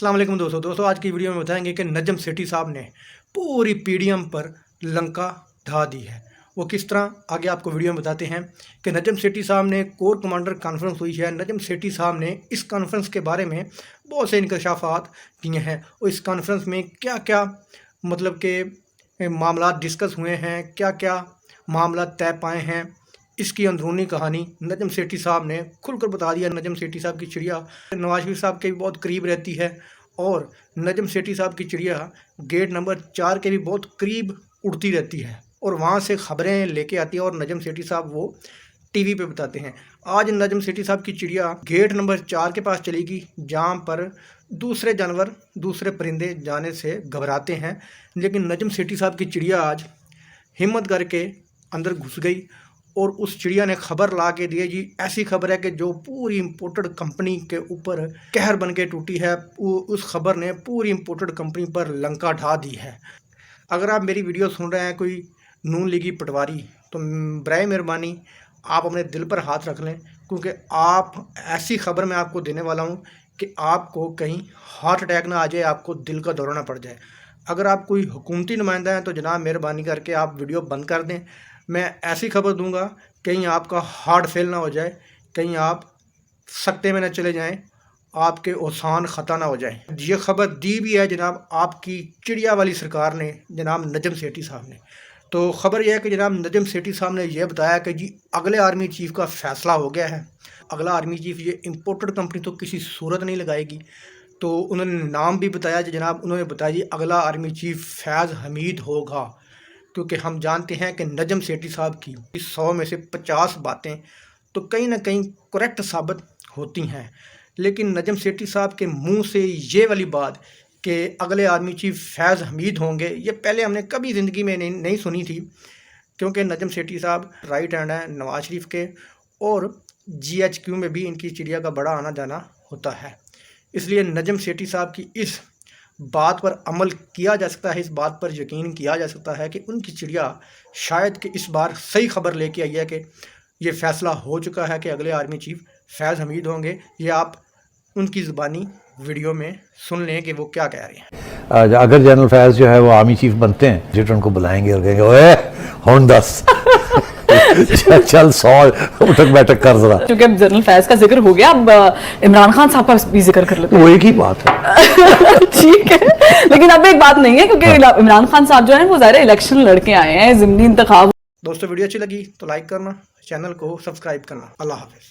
अस्सलाम वालेकुम दोस्तों आज की वीडियो में बताएंगे कि नजम सेठी साहब ने पूरी पीडीएम पर लंका ढा दी है। वो किस तरह, आगे आपको वीडियो में बताते हैं कि नजम सेठी साहब ने कोर कमांडर कॉन्फ्रेंस हुई है। नजम सेठी साहब ने इस कॉन्फ्रेंस के बारे में बहुत से इंकशाफात किए हैं और इस कॉन्फ्रेंस में क्या क्या मतलब के मामला डिस्कस हुए हैं, क्या क्या मामला तय पाए हैं, इसकी अंदरूनी कहानी नजम सेठी साहब ने खुलकर बता दिया। नजम सेठी साहब की चिड़िया नवाज शरीफ साहब के भी बहुत करीब रहती है और नजम सेठी साहब की चिड़िया गेट नंबर 4 के भी बहुत करीब उड़ती रहती है और वहाँ से खबरें लेके आती है और नजम सेठी साहब वो टीवी पे बताते हैं। आज नजम सेठी साहब की चिड़िया गेट नंबर 4 के पास चलेगी, जहाँ पर दूसरे जानवर, दूसरे परिंदे जाने से घबराते हैं, लेकिन नजम सेठी साहब की चिड़िया आज हिम्मत करके अंदर घुस गई और उस चिड़िया ने खबर ला के दी जी। ऐसी खबर है कि जो पूरी इम्पोर्टेड कंपनी के ऊपर कहर बन के टूटी है, उस खबर ने पूरी इम्पोर्टेड कंपनी पर लंका ढा दी है। अगर आप मेरी वीडियो सुन रहे हैं कोई नून लीगी पटवारी, तो बराए मेहरबानी आप अपने दिल पर हाथ रख लें, क्योंकि आप ऐसी खबर मैं आपको देने वाला हूँ कि आपको कहीं हार्ट अटैक ना आ जाए, आपको दिल का दौरा ना पड़ जाए। अगर आप कोई हुकूमती नुमाइंदा हैं तो जनाब मेहरबानी करके आप वीडियो बंद कर दें। मैं ऐसी खबर दूंगा कहीं आपका हार्ट फेल ना हो जाए, कहीं आप सकते में न चले जाएं, आपके ओसान ख़ता ना हो जाए। ये खबर दी भी है जनाब आपकी चिड़िया वाली सरकार ने, जनाब नजम सेठी साहब ने। तो ख़बर यह है कि जनाब नजम सेठी साहब ने यह बताया कि जी अगले आर्मी चीफ़ का फ़ैसला हो गया है। अगला आर्मी चीफ़ ये इम्पोर्टेड कंपनी तो किसी सूरत नहीं लगाएगी। तो उन्होंने नाम भी बताया जनाब, उन्होंने बताया जी अगला आर्मी चीफ़ फैज़ हमीद होगा, क्योंकि हम जानते हैं कि नजम सेठी साहब की 100 में से 50 बातें तो कहीं ना कहीं करेक्ट साबित होती हैं, लेकिन नजम सेठी साहब के मुंह से ये वाली बात कि अगले आर्मी चीफ फैज़ हमीद होंगे, ये पहले हमने कभी ज़िंदगी में नहीं सुनी थी, क्योंकि नजम सेठी साहब राइट हैंड हैं नवाज शरीफ के और GHQ में भी इनकी चिड़िया का बड़ा आना जाना होता है। इसलिए नजम सेठी साहब की इस बात पर अमल किया जा सकता है, इस बात पर यकीन किया जा सकता है कि उनकी चिड़िया शायद कि इस बार सही खबर लेके आई है कि ये फ़ैसला हो चुका है कि अगले आर्मी चीफ फैज़ हमीद होंगे। ये आप उनकी ज़ुबानी वीडियो में सुन लें कि वो क्या कह रहे हैं। अगर जनरल फैज़ जो है वो आर्मी चीफ बनते हैं, जिट उनको बुलाएंगे और कहेंगे ओए हुन दस चल 100 उठक बैठक कर जरा। क्योंकि अब जनरल फैज़ का जिक्र हो गया, अब इमरान खान साहब का भी जिक्र कर लेते हैं। वो एक ही बात है ठीक है, लेकिन अब एक बात नहीं है, क्योंकि इमरान खान साहब जो है वो ज़ाहिर इलेक्शन लड़के आए हैं, ज़िमनी इंतखाब। दोस्तों वीडियो अच्छी लगी तो लाइक करना, चैनल को सब्सक्राइब करना। अल्लाह हाफ़िज़।